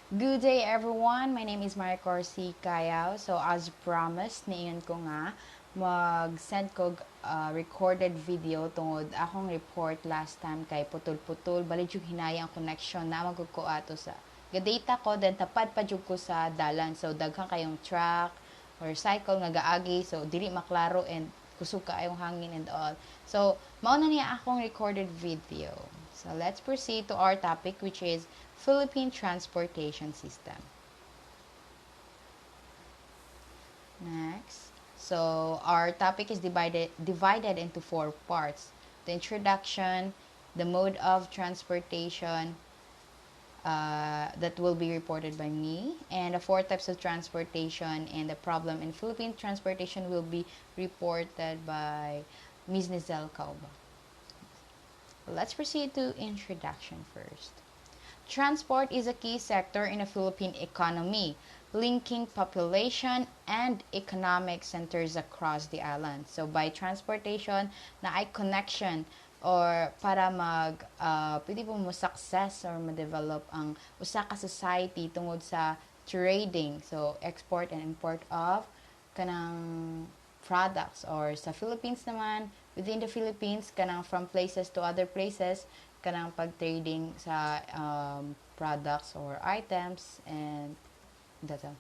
Good day everyone! My name is Maria Corsi Kayao. So as promised, niyon ko nga mag-send ko recorded video tungod akong report last time kay putol-putol. Bali yung hinaya ang connection na magud ko ato sa data ko, then tapad pa jud ko sa dalan. So daghang kayong truck or cycle nga gaagi, so dili maklaro and kusog kaayong hangin and all. So mao na niya akong recorded video. So let's proceed to our topic, which is Philippine transportation system. Next. So our topic is divided into 4 parts. The introduction, the mode of transportation that will be reported by me, and the 4 types of transportation, and the problem in Philippine transportation will be reported by Ms. Nizel Cauba. Let's proceed to introduction first. Transport is a key sector in the Philippine economy, linking population and economic centers across the island. So by transportation, na ay connection or para pwede po mo success or ma-develop ang usa ka society tungod sa trading. So export and import of kanang products, or sa Philippines naman, within the Philippines, kanang from places to other places, kanang pag-trading sa products or items, and that's all.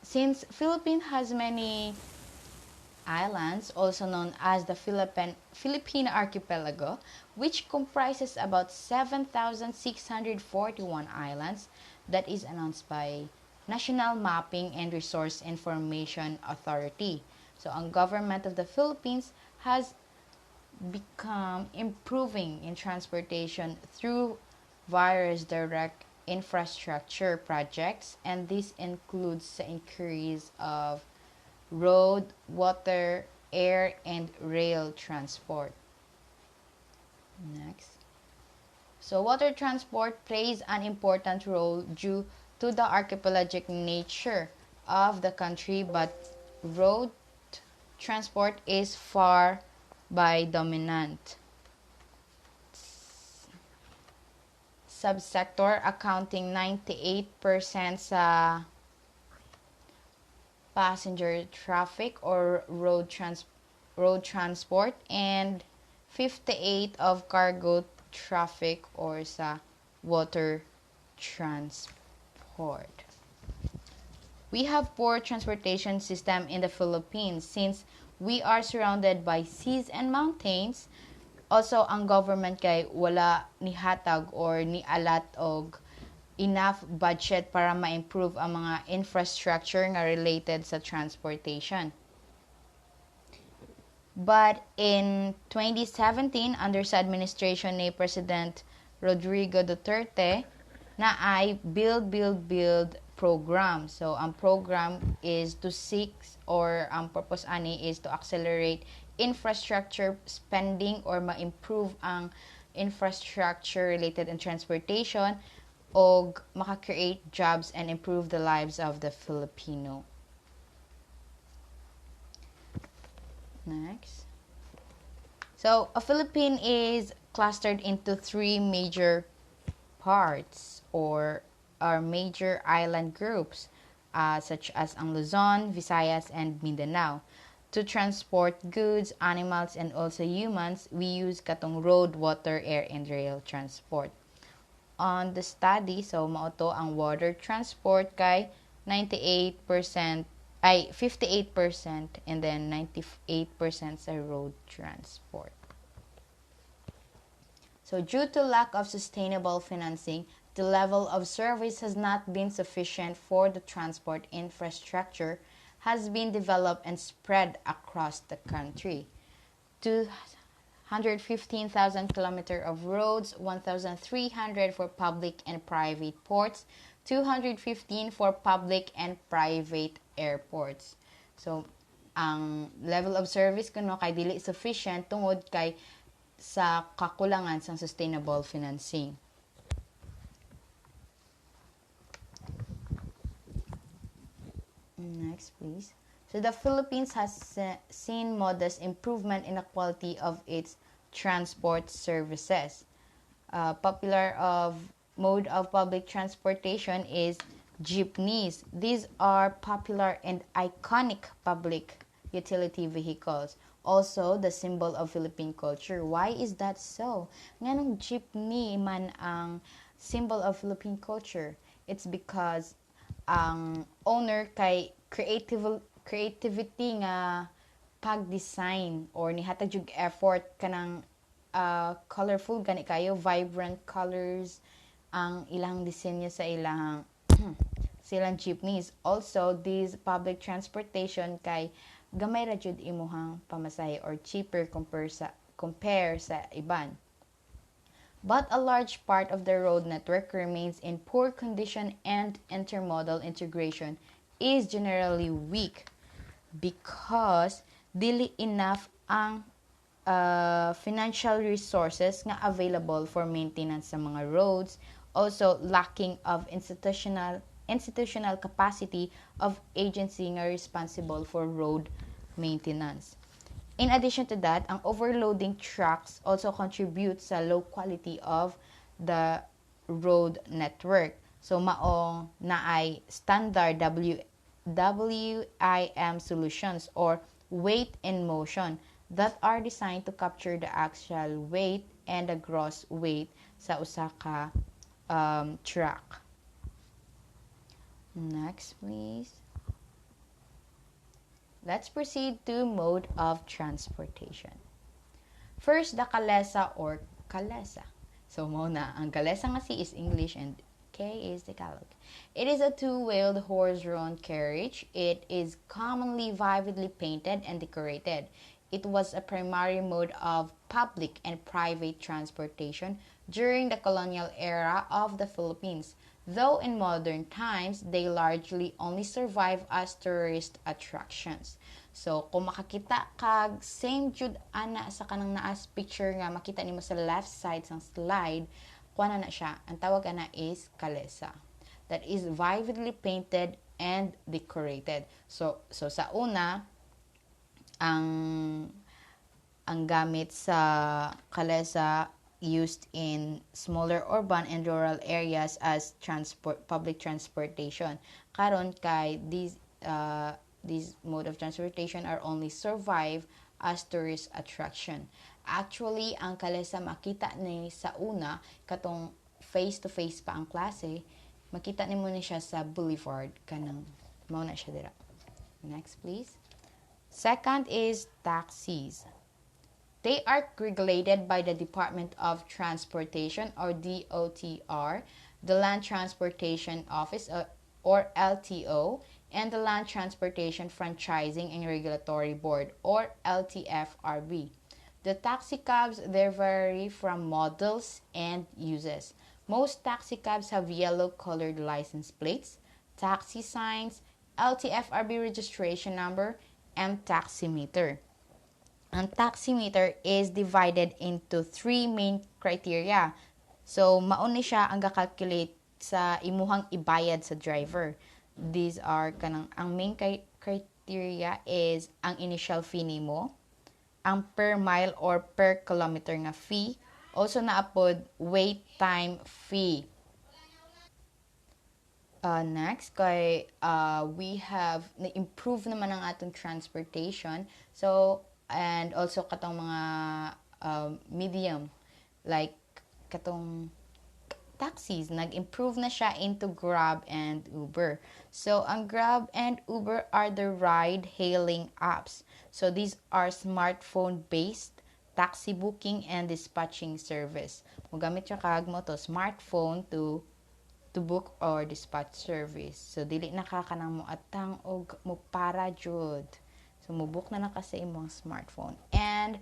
Since Philippines has many islands, also known as the Philippine Archipelago, which comprises about 7,641 islands, that is announced by National Mapping and Resource Information Authority. So, ang government of the Philippines has become improving in transportation through various direct infrastructure projects, and this includes the increase of road, water, air, and rail transport. Next. So water transport plays an important role due to the archipelagic nature of the country, but road transport is far by dominant subsector, accounting 98% sa passenger traffic or road transport, and 58 of cargo traffic or sa water transport. We have poor transportation system in the Philippines since we are surrounded by seas and mountains. Also, ang government kay wala nihatag or nialat og enough budget para ma-improve ang mga infrastructure nga related sa transportation. But in 2017, under sa administration ni President Rodrigo Duterte, na ay Build program. So, ang program is to seek, or ang purpose ani is to accelerate infrastructure spending or ma-improve ang infrastructure related in transportation o maka-create jobs and improve the lives of the Filipino. Next. So, a Philippine is clustered into 3 major parts or major island groups, such as ang Luzon, Visayas, and Mindanao. To transport goods, animals, and also humans, we use katong road, water, air, and rail transport. On the study, so mauto ang water transport kay 98%, 58%, and then 98% sa road transport. So due to lack of sustainable financing, the level of service has not been sufficient for the transport infrastructure has been developed and spread across the country. 215,000 kilometers of roads, 1,300 for public and private ports, 215 for public and private airports. So, ang level of service kuno kay dili sufficient tungod kay sa kakulangan sa sustainable financing. Next, please. So the Philippines has seen modest improvement in the quality of its transport services. Popular of mode of public transportation is jeepneys. These are popular and iconic public utility vehicles. Also, the symbol of Philippine culture. Why is that so? Nganong jeepney man ang symbol of Philippine culture? It's because ang owner kay creativity nga pag-design or nihatag jug effort kanang colorful gani kayo, vibrant colors ang ilang disenyo sa ilang silang jeepneys. Also, these public transportation kay gamay ra jud imuhang pamasahe or cheaper compare sa iban. But a large part of the road network remains in poor condition and intermodal integration is generally weak because dili enough ang financial resources nga available for maintenance sa mga roads, also lacking of institutional capacity of agency nga responsible for road maintenance. In addition to that, ang overloading trucks also contributes sa low quality of the road network. So maong naay standard WIM solutions or weight in motion that are designed to capture the actual weight and the gross weight sa usa ka truck. Next, please. Let's proceed to mode of transportation. First, the kalesa or kalesa. So, muna, ang kalesa nga si is English and K is Tagalog. It is a two-wheeled horse-drawn carriage. It is commonly vividly painted and decorated. It was a primary mode of public and private transportation during the colonial era of the Philippines, though in modern times, they largely only survive as tourist attractions. So, kung makakita kag same jud ana sa kanang naas picture nga makita nimo sa left side sang slide, kuha na siya. Ang tawag ana is kalesa. That is vividly painted and decorated. So sa una, ang gamit sa kalesa used in smaller urban and rural areas as public transportation. Karon kay these mode of transportation are only survive as tourist attraction. Actually, ang kalesa makita ni sa una katong face to face pa ang klase, makita nimo ni siya sa boulevard kanang mao na siya dira. Next, please. Second is taxis. They are regulated by the Department of Transportation or DOTR, the Land Transportation Office or LTO, and the Land Transportation Franchising and Regulatory Board or LTFRB. The taxicabs, they vary from models and uses. Most taxicabs have yellow-colored license plates, taxi signs, LTFRB registration number, and taximeter. Ang taximeter is divided into three main criteria. So, mauni siya ang ga-calculate sa imuhang ibayad sa driver. These are ang main criteria is ang initial fee nimo, ang per mile or per kilometer nga fee, also naapod wait time fee. Next, we have na-improve naman ang atong transportation. So, and also katong mga medium, like katong taxis, nag-improve na siya into Grab and Uber. So, ang Grab and Uber are the ride-hailing apps. So, these are smartphone-based taxi booking and dispatching service. Mugamit siya kag mo to smartphone to book or dispatch service. So, dili na ka kanang mo atang o mo para jud. So, mo-book na sa imong smartphone. And,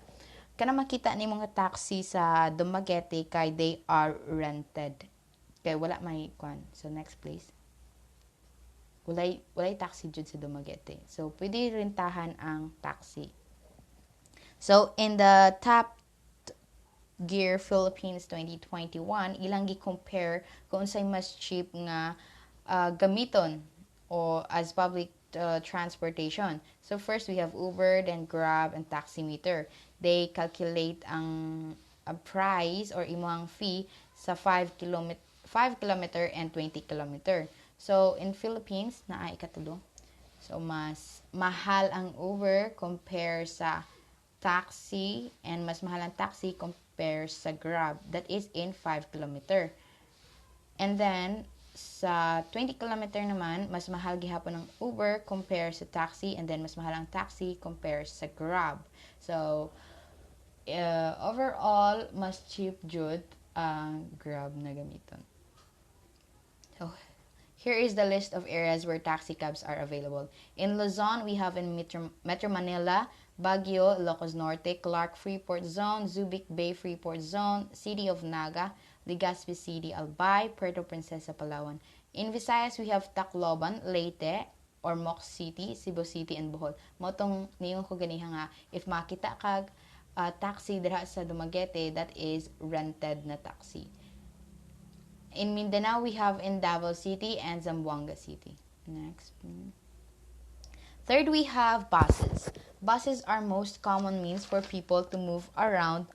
kana makita ni mga taxi sa Dumaguete kay they are rented. Kaya wala may kwan. So, next please. Walay taxi jud sa Dumaguete. So, pwede rentahan ang taxi. So, in the Top Gear Philippines 2021, ilang gi-compare kung unsay mas cheap nga gamiton o as public transportation. So first we have Uber, then Grab, and Taximeter. They calculate ang price or imong fee sa 5 5 kilometer and 20 kilometer. So, in Philippines, naa ikatulo. So, mas mahal ang Uber compare sa taxi and mas mahal ang taxi compare sa Grab. That is in 5 kilometer. And then, sa 20 kilometer naman, mas mahal gihapon ng Uber compare sa taxi, and then mas mahal ang taxi compare sa Grab. So, overall, mas cheap jud ang Grab na gamiton. So, here is the list of areas where taxicabs are available. In Luzon, we have in Metro Manila, Baguio, Ilocos Norte, Clark Freeport Zone, Subic Bay Freeport Zone, City of Naga, Legazpi City, Albay, Puerto Princesa, Palawan. In Visayas, we have Tacloban, Leyte, or Mox City, Cebu City, and Bohol. Motong niyon ko ganiha nga, if makita kag taxi dira sa Dumaguete, that is rented na taxi. In Mindanao, we have in Davao City and Zamboanga City. Next. Third, we have buses. Buses are most common means for people to move around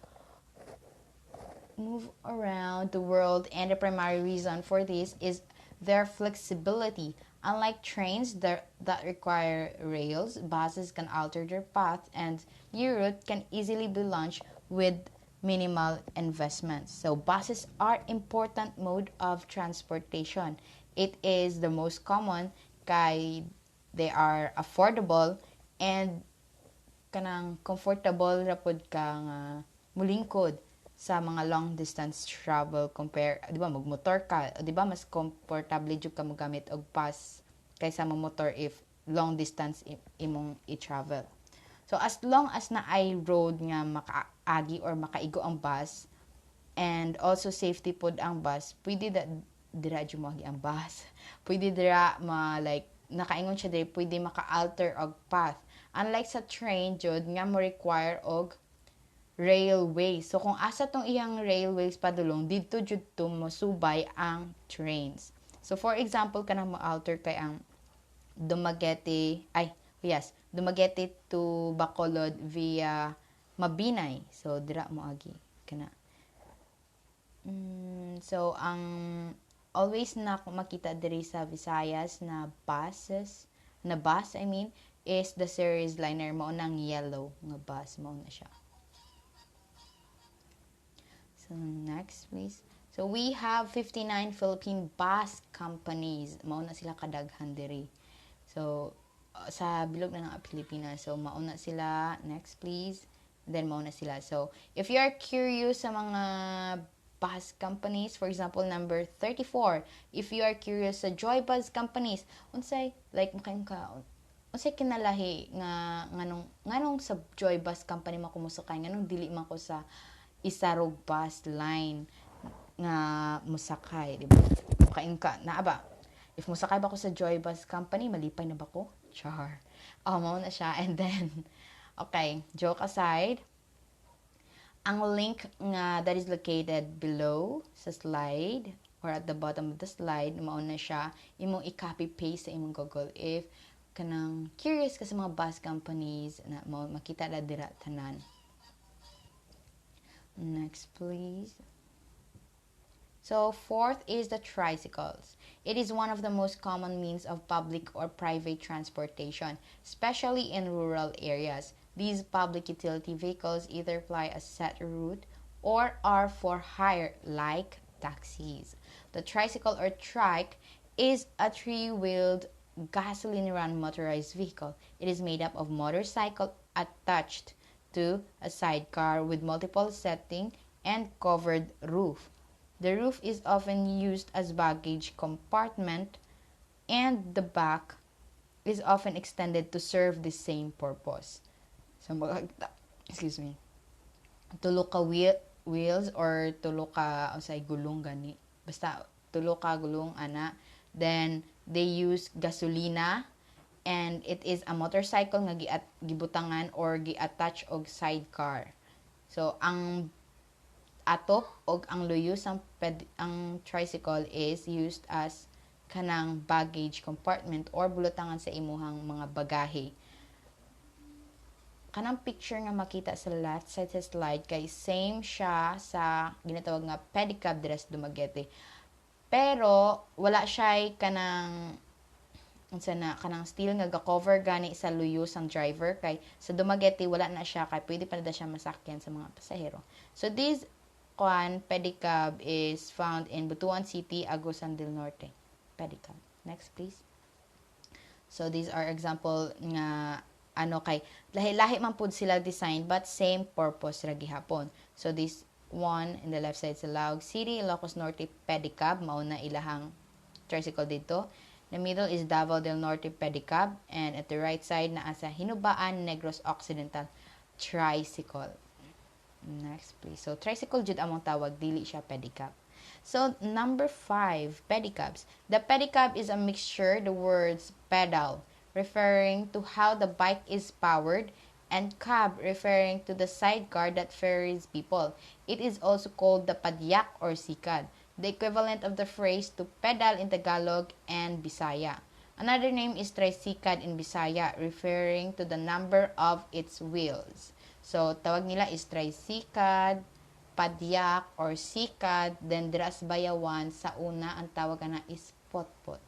the world, and the primary reason for this is their flexibility. Unlike trains that require rails, buses can alter their path, and new route can easily be launched with minimal investments. So buses are important mode of transportation. It is the most common kay they are affordable and kanang comfortable ra pod ka nga mulingkod sa mga long distance travel compare, di ba, magmotor ka, di ba, mas comfortable jud ka mogamit og bus kaysa mo motor if long distance imong i-travel. So as long as na ay road nga makaagi or makaigo ang bus, and also safety pod ang bus, pwede dira jud mo ang bus. Pwede dira nakaingon siya diri, pwede maka-alter og path. Unlike sa train jud nga mo require og railway. So kung asa tong iyang railways padulong, dito jud to mosubay ang trains. So for example, kanang mo-alter kay ang Dumaguete to Bacolod via Mabinay. So dira mo agi kana. So ang always na makita diri sa Visayas na bus is the series liner mo nang yellow nga bus mo na siya. So next please. So we have 59 Philippine bus companies. Mao na sila kadaghan diri. So sa bilog na ng Pilipinas. So mauna sila. Next please. Then mauna sila. So if you are curious sa mga bus companies, for example number 34, if you are curious sa Joy Bus companies, unsay unsay kinalahi nga nganong sa Joy Bus company makumusakay, nganong dili man ko sa isarog bus line nga musakay, di ba? Makainka na ba? If musakay ba ko sa Joy Bus company, malipay na ba ko? Char. Mao na siya. And then okay, joke aside, ang link nga that is located below sa slide or at the bottom of the slide, mao na siya, imong i-copy paste sa imong Google if kanang curious ka sa mga bus companies na makita na dira tanan. Next please. So fourth is the tricycles. It is one of the most common means of public or private transportation, especially in rural areas. These public utility vehicles either fly a set route or are for hire, like taxis. The tricycle or trike is a three-wheeled gasoline-run motorized vehicle. It is made up of motorcycle attached to a sidecar with multiple seating and covered roof. The roof is often used as baggage compartment, and the back is often extended to serve the same purpose. So, tulo ka wheels or tulo ka gulong gani. Basta tulo ka gulong ana. Then they use gasolina, and it is a motorcycle nga gibutangan or gi-attach og sidecar. So ang atop og ang luyos ang tricycle is used as kanang baggage compartment or bulutangan sa imuhang mga bagahe. Kanang picture nga makita sa left side sa slide kay same siya sa ginatawag nga pedicab dira sa Dumaguete. Pero wala siya kanang unsa na kanang steel nga ga-cover gani sa luyos ang driver kay sa Dumaguete wala na siya kay pwede pa na siya masakyan sa mga pasahero. So this pedicab is found in Butuan City, Agusan del Norte. Pedicab. Next please. So these are example nga kay lahi-lahi man pud sila design but same purpose ra gihapon. So this one in the left side sa Laog City, Ilocos Norte Pedicab, mao na ilahang tricycle dito. The middle is Davao del Norte Pedicab, and at the right side na asa Hinubaan Negros Occidental Tricycle. Next please. So tricycle jud among tawag, dili siya pedicab. So number 5, pedicabs. The pedicab is a mixture the words pedal referring to how the bike is powered and cab referring to the sidecar that ferries people. It is also called the padyak or sikad, the equivalent of the phrase to pedal in Tagalog and Bisaya. Another name is tricycad in Bisaya, referring to the number of its wheels. So, tawag nila is tricycad, padyak, or sikad. Then, dras bayawan, sa una, ang tawag na is potpot.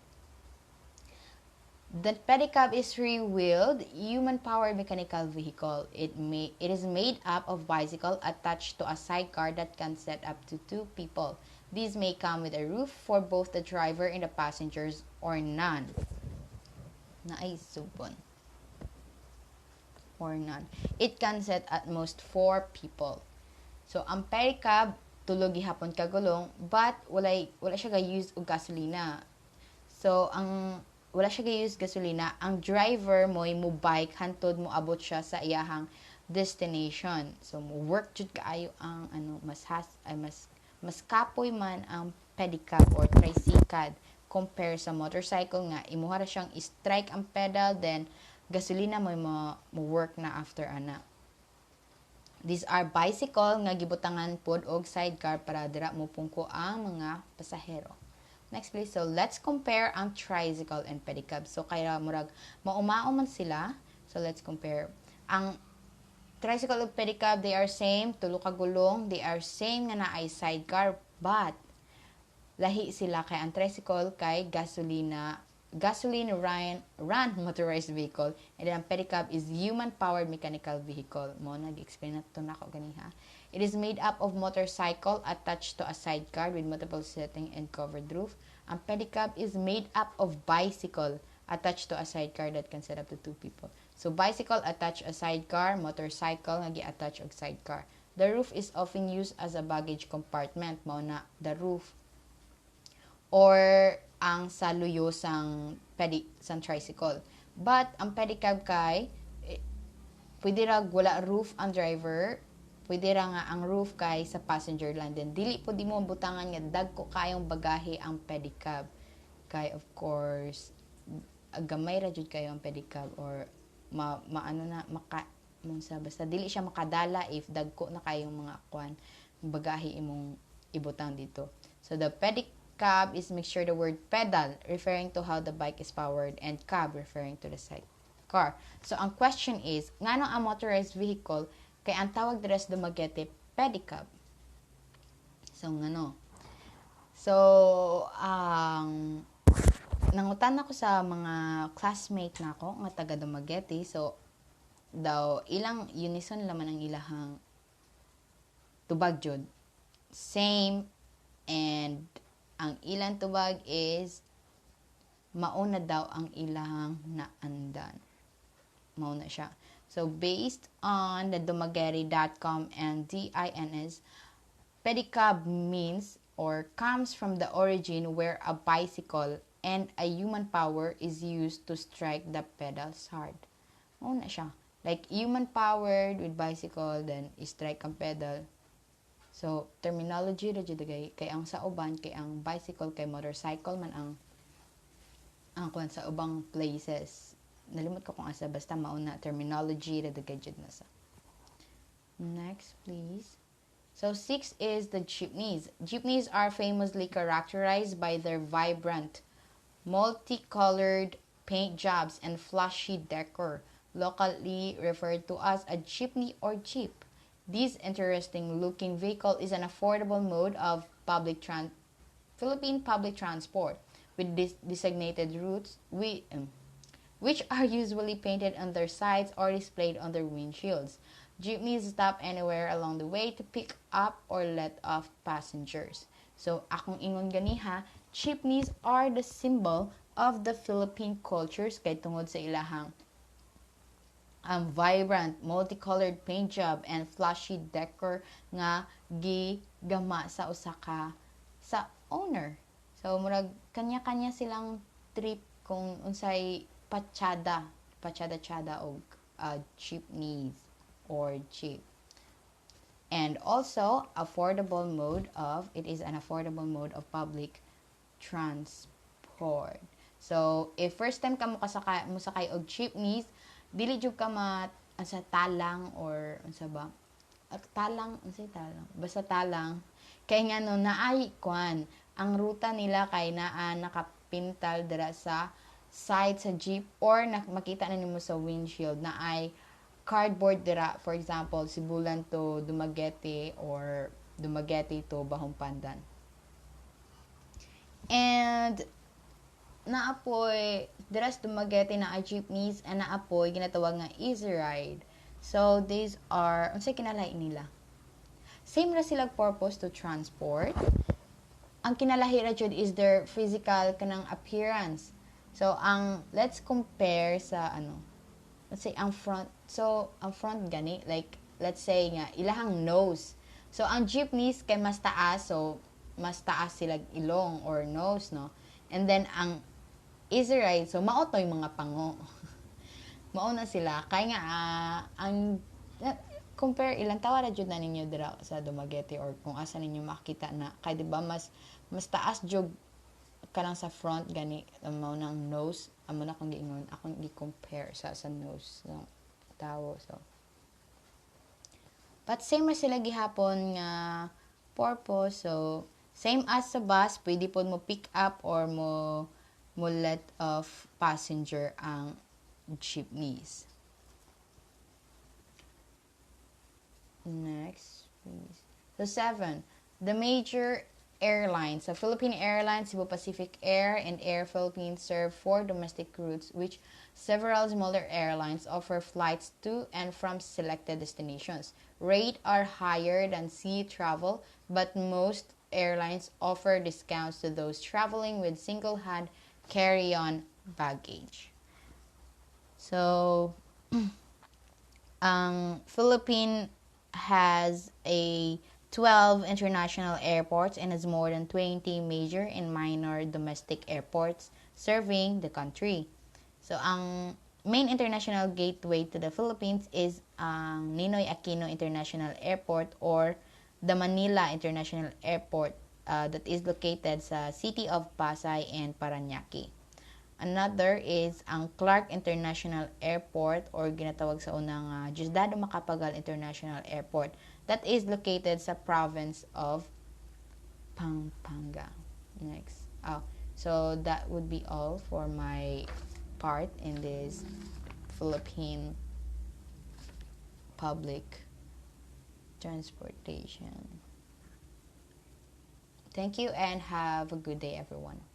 The pedicab is three-wheeled, human-powered mechanical vehicle. It is made up of bicycle attached to a sidecar that can set up to 2 people. These may come with a roof for both the driver and the passengers or none. Naisubon. Or none. It can set at most 4 people. So, ang pedicab, tulog gihapon kagulong, but wala siya ga-use og gasolina. So, wala siya ga-use gasolina, ang driver mo bike hantod mo abot siya sa iyahang destination. So mo work jud kaayo ang mas kapoy man ang pedicab or tricycad compare sa motorcycle nga imuha ra siyang strike ang pedal then gasolina mo work na after ana. These are bicycle nga gibutangan pod og sidecar para dira mo pungko ang mga pasahero. Next please. So let's compare ang tricycle and pedicab. So kaya murag maumao man sila. So let's compare. Ang tricycle and pedicab, they are same, tulo ka gulong, they are same nga naay sidecar, but lahi sila kay ang tricycle kay gasoline run motorized vehicle, and then ang pedicab is human powered mechanical vehicle. Mo nag-explain na to nako ganiha. It is made up of motorcycle attached to a sidecar with multiple setting and covered roof. Ang pedicab is made up of bicycle attached to a sidecar that can set up to 2 people. So bicycle attach a sidecar, motorcycle nga gi-attach og sidecar. The roof is often used as a baggage compartment, mao na the roof or ang saluyo sang tricycle. But ang pedicab kay pwede ra wala roof ang driver, pwede ra nga ang roof kay sa passenger lang din. Dili po di mo butangan nga dagko kayong bagahe ang pedicab. Kay of course gamay ra jud kayo ang pedicab or basta dili siya makadala if dagko na kayong mga bagahe imong ibutang dito. So the pedicab is mixture the word pedal referring to how the bike is powered and cab referring to the sidecar. So ang question is ngano ang motorized vehicle kay ang tawag dira sa Dumaguete pedicab. So ngano? So nangutan ako sa mga classmate nako nga taga Dumaguete. So daw ilang unison laman ang ilahang tubag jud. Same, and ang ilang tubag is mauna daw ang ilahang naandan. Mauna siya. So, based on the Dumaguete.com and DINS, pedicab means or comes from the origin where a bicycle and a human power is used to strike the pedals hard. Mauna siya. Like, human powered with bicycle, then strike ang pedal. So, terminology ra jud kay ang sa uban, kay ang bicycle, kay motorcycle man ang sa ubang places. Nalimot ko kung asa basta mauna terminology ra jud na sa. Next please. So 6 is the jeepneys. Jeepneys are famously characterized by their vibrant, multicolored paint jobs and flashy decor, locally referred to as a jeepney or jeep. This interesting looking vehicle is an affordable mode of public Philippine public transport with designated routes which are usually painted on their sides or displayed on their windshields. Jeepneys stop anywhere along the way to pick up or let off passengers. So, akong ingon ganiha, jeepneys are the symbol of the Philippine cultures kay tungod sa ilahang vibrant, multicolored paint job and flashy decor nga gigama sa usaka sa owner. So, murag kanya-kanya silang trip kung unsay patsada og jeepneys or jeep. And also, it is an affordable mode of public transport. So, if first time ka musakay og jeepneys, dili jud ka sa talang or unsa ba? Basta talang. Kay nga no naay kwan, ang ruta nila kay naa nakapintal dira sa side sa jeep or makita na nimo sa windshield na ay cardboard dira, for example Sibulan to Dumaguete or Dumaguete to Bahumpandan. And naapoy dira sa Dumaguete na ay jeepneys and naapoy ginatawag nga easy ride. So these are unsay kinalahi nila, same ra sila purpose to transport. Ang kinalahi ra jud is their physical kanang appearance. So, let's compare sa, let's say, ang front gani, like, let's say nga, ilahang nose. So, ang jeepneys kay mas taas, so, mas taas sila ilong or nose, no? And then, ang easy ride, so, maoto yung mga pango. Mauna sila. Kaya nga, compare, ilang tawa na jud na ninyo dira sa Dumaguete or kung asa ninyo makita na, kaya diba, mas taas jud kanang sa front gani amo nang nose amo na kung giingon akong gi-compare sa nose ng tawo. So but same ra sila gihapon nga purpose. So same as sa bus, pwede pod mo pick up or mo let off passenger ang jeepneys. Next please. So 7, the major airlines. So, Philippine Airlines, Cebu Pacific Air, and Air Philippines serve 4 domestic routes, which several smaller airlines offer flights to and from selected destinations. Rates are higher than sea travel, but most airlines offer discounts to those traveling with single-hand carry-on baggage. So, Philippine has 12 international airports and has more than 20 major and minor domestic airports serving the country. So, ang main international gateway to the Philippines is ang Ninoy Aquino International Airport or the Manila International Airport that is located sa city of Pasay and Parañaque. Another is ang Clark International Airport or ginatawag sa unang Diosdado Macapagal International Airport that is located sa province of Pampanga. Next. So that would be all for my part in this Philippine public transportation. Thank you and have a good day, everyone.